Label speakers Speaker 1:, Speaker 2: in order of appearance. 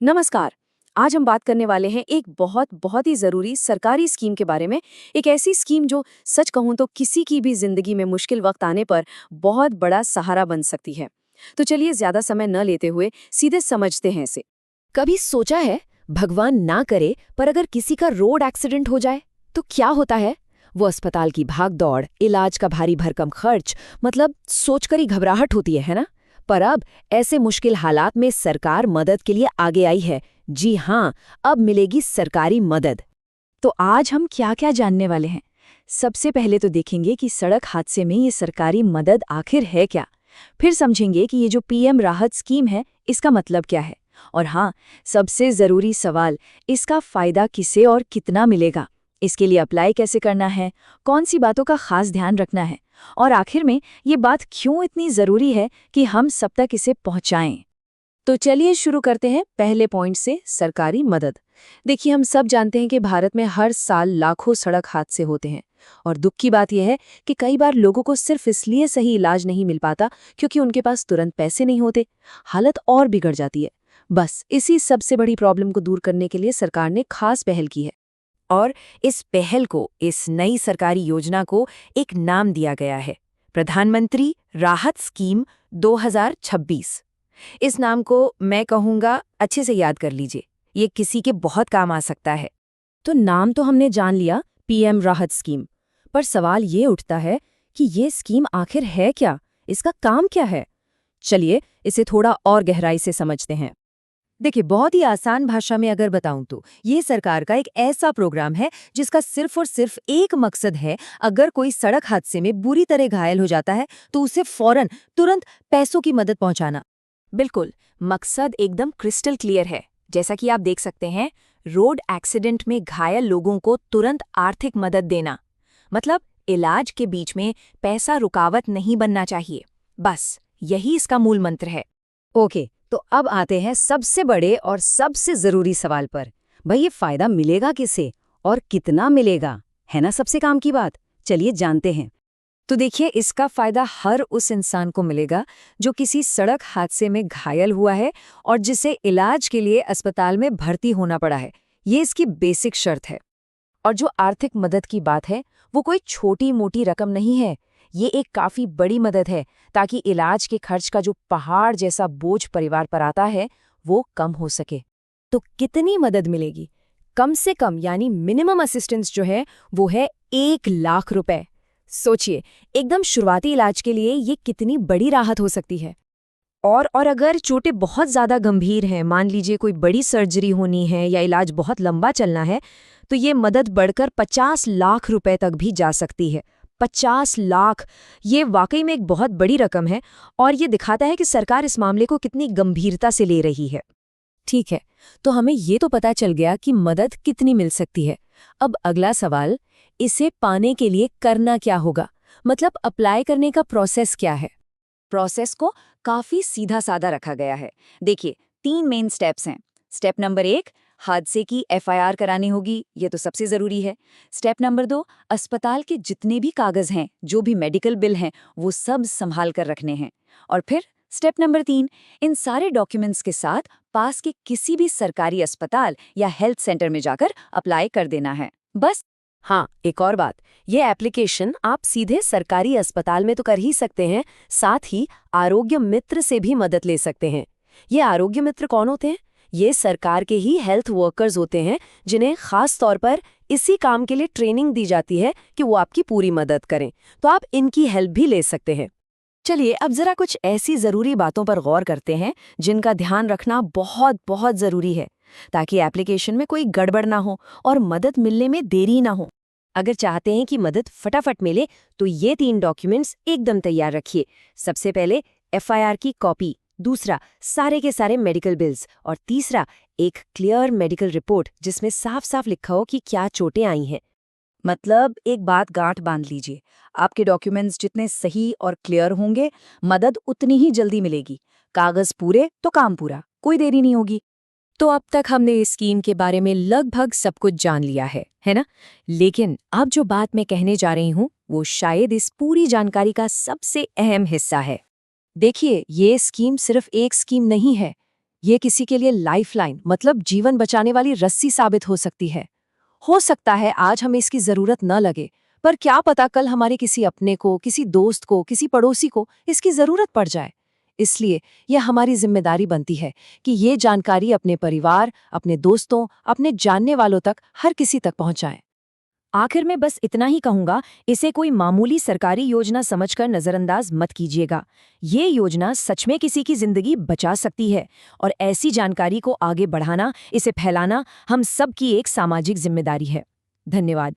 Speaker 1: नमस्कार। आज हम बात करने वाले हैं एक बहुत ही ज़रूरी सरकारी स्कीम के बारे में। एक ऐसी स्कीम जो सच कहूँ तो किसी की भी ज़िंदगी में मुश्किल वक्त आने पर बहुत बड़ा सहारा बन सकती है। तो चलिए ज़्यादा समय न लेते हुए सीधे समझते हैं इसे।
Speaker 2: कभी सोचा है, भगवान ना करे पर अगर किसी का रोड एक्सीडेंट हो जाए तो क्या होता है? वो अस्पताल की भाग दौड़, इलाज का भारी भरकम खर्च, मतलब सोचकर ही घबराहट होती है ना? पर अब ऐसे मुश्किल हालात में सरकार मदद के लिए आगे आई है। जी हाँ, अब मिलेगी सरकारी मदद।
Speaker 1: तो आज हम क्या-क्या जानने वाले हैं। सबसे पहले तो देखेंगे कि सड़क हादसे में ये सरकारी मदद आखिर है क्या। फिर समझेंगे कि ये जो पीएम राहत स्कीम है, इसका मतलब क्या है। और हाँ, सबसे ज़रूरी सवाल, इसका फ़ायदा किसे और कितना मिलेगा। इसके लिए अप्लाई कैसे करना है, कौन सी बातों का खास ध्यान रखना है, और आखिर में ये बात क्यों इतनी ज़रूरी है कि हम सब तक इसे पहुँचाएं। तो चलिए शुरू करते हैं पहले पॉइंट से, सरकारी मदद। देखिए, हम सब जानते हैं कि भारत में हर साल लाखों सड़क हादसे होते हैं। और दुख की बात यह है कि कई बार लोगों को सिर्फ इसलिए सही इलाज नहीं मिल पाता क्योंकि उनके पास तुरंत पैसे नहीं होते। हालत और बिगड़ जाती है। बस इसी सबसे बड़ी प्रॉब्लम को दूर करने के लिए सरकार ने खास पहल की है।
Speaker 2: और इस पहल को, इस नई सरकारी योजना को एक नाम दिया गया है, प्रधानमंत्री राहत स्कीम 2026। इस नाम को मैं कहूँगा अच्छे से याद कर लीजिए, ये किसी के बहुत काम आ सकता है।
Speaker 1: तो नाम तो हमने जान लिया, पीएम राहत स्कीम। पर सवाल ये उठता है कि ये स्कीम आखिर है क्या, इसका काम क्या है। चलिए इसे थोड़ा और गहराई से समझते हैं।
Speaker 2: देखिए, बहुत ही आसान भाषा में अगर बताऊं तो ये सरकार का एक ऐसा प्रोग्राम है जिसका सिर्फ और सिर्फ एक मकसद है, अगर कोई सड़क हादसे में बुरी तरह घायल हो जाता है तो उसे फौरन, तुरंत पैसों की मदद पहुंचाना।
Speaker 1: बिल्कुल, मकसद एकदम क्रिस्टल क्लियर है। जैसा कि आप देख सकते हैं, रोड एक्सीडेंट में घायल लोगों को तुरंत आर्थिक मदद देना। मतलब इलाज के बीच में पैसा रुकावट नहीं बनना चाहिए। बस यही इसका मूल मंत्र है।
Speaker 2: ओके, तो अब आते हैं सबसे बड़े और सबसे जरूरी सवाल पर। भाई, ये फायदा मिलेगा किसे और कितना मिलेगा, है ना सबसे काम की बात। चलिए जानते हैं। तो देखिए, इसका फायदा हर उस इंसान को मिलेगा जो किसी सड़क हादसे में घायल हुआ है और जिसे इलाज के लिए अस्पताल में भर्ती होना पड़ा है। ये इसकी बेसिक शर्त है।
Speaker 1: और जो आर्थिक मदद की बात है, वो कोई छोटी मोटी रकम नहीं है। ये एक काफी बड़ी मदद है, ताकि इलाज के खर्च का जो पहाड़ जैसा बोझ परिवार पर आता है, वो कम हो सके।
Speaker 2: तो कितनी मदद मिलेगी? कम से कम यानी मिनिमम असिस्टेंस जो है वो है 1 लाख रुपए। सोचिए, एकदम शुरुआती इलाज के लिए ये कितनी बड़ी राहत हो सकती है। और अगर चोटें बहुत ज़्यादा गंभीर हैं, मान लीजिए कोई बड़ी सर्जरी होनी है या इलाज बहुत लंबा चलना है, तो ये मदद बढ़कर 50 लाख रुपए तक भी जा सकती है। 50 लाख! ये वाकई में एक बहुत बड़ी रकम है और ये दिखाता है कि सरकार इस मामले को कितनी गंभीरता से ले रही है।
Speaker 1: ठीक है, तो हमें ये तो पता चल गया कि मदद कितनी मिल सकती है। अब अगला सवाल, इसे पाने के लिए करना क्या होगा, मतलब अप्लाई करने का प्रोसेस क्या है।
Speaker 2: प्रोसेस को काफी सीधा साधा रखा गया है। देखिए, 3 मेन स्टेप्स हैं। स्टेप नंबर 1, हादसे की एफआईआर करानी होगी, ये तो सबसे जरूरी है। स्टेप नंबर 2, अस्पताल के जितने भी कागज हैं, जो भी मेडिकल बिल हैं, वो सब संभाल कर रखने हैं। और फिर स्टेप नंबर 3, इन सारे डॉक्यूमेंट्स के साथ पास के किसी भी सरकारी अस्पताल या हेल्थ सेंटर में जाकर अप्लाई कर देना है, बस।
Speaker 1: हाँ, एक और बात, ये एप्लीकेशन आप सीधे सरकारी अस्पताल में तो कर ही सकते हैं, साथ ही आरोग्य मित्र से भी मदद ले सकते हैं। ये आरोग्य मित्र कौन होते हैं? ये सरकार के ही हेल्थ वर्कर्स होते हैं, जिन्हें खास तौर पर इसी काम के लिए ट्रेनिंग दी जाती है कि वो आपकी पूरी मदद करें। तो आप इनकी हेल्प भी ले सकते हैं। चलिए अब जरा कुछ ऐसी जरूरी बातों पर गौर करते हैं जिनका ध्यान रखना बहुत बहुत जरूरी है, ताकि एप्लीकेशन में कोई गड़बड़ ना हो और मदद मिलने में देरी ना हो। अगर चाहते हैं कि मदद फटाफट मिले तो ये 3 डॉक्यूमेंट्स एकदम तैयार रखिए। सबसे पहले एफआईआर की कॉपी, दूसरा सारे के सारे मेडिकल बिल्स, और तीसरा एक क्लियर मेडिकल रिपोर्ट जिसमें साफ साफ लिखा हो कि क्या चोटें आई हैं।
Speaker 2: मतलब एक बात गांठ बांध लीजिए, आपके डॉक्यूमेंट्स जितने सही और क्लियर होंगे, मदद उतनी ही जल्दी मिलेगी। कागज पूरे तो काम पूरा, कोई देरी नहीं होगी।
Speaker 1: तो अब तक हमने इस स्कीम के बारे में लगभग सब कुछ जान लिया है ना? लेकिन अब जो बात मैं कहने जा रही हूँ, वो शायद इस पूरी जानकारी का सबसे अहम हिस्सा है। देखिए, ये स्कीम सिर्फ एक स्कीम नहीं है। ये किसी के लिए लाइफलाइन मतलब जीवन बचाने वाली रस्सी साबित हो सकती है। हो सकता है आज हमें इसकी जरूरत न लगे, पर क्या पता कल हमारे किसी अपने को, किसी दोस्त को, किसी पड़ोसी को इसकी जरूरत पड़ जाए। इसलिए यह हमारी जिम्मेदारी बनती है कि ये जानकारी अपने परिवार, अपने दोस्तों, अपने जानने वालों तक, हर किसी तक पहुंचाएं।
Speaker 2: आखिर में बस इतना ही कहूंगा, इसे कोई मामूली सरकारी योजना समझकर नजरअंदाज मत कीजिएगा। ये योजना सच में किसी की जिंदगी बचा सकती है और ऐसी जानकारी को आगे बढ़ाना, इसे फैलाना हम सब की एक सामाजिक जिम्मेदारी है। धन्यवाद।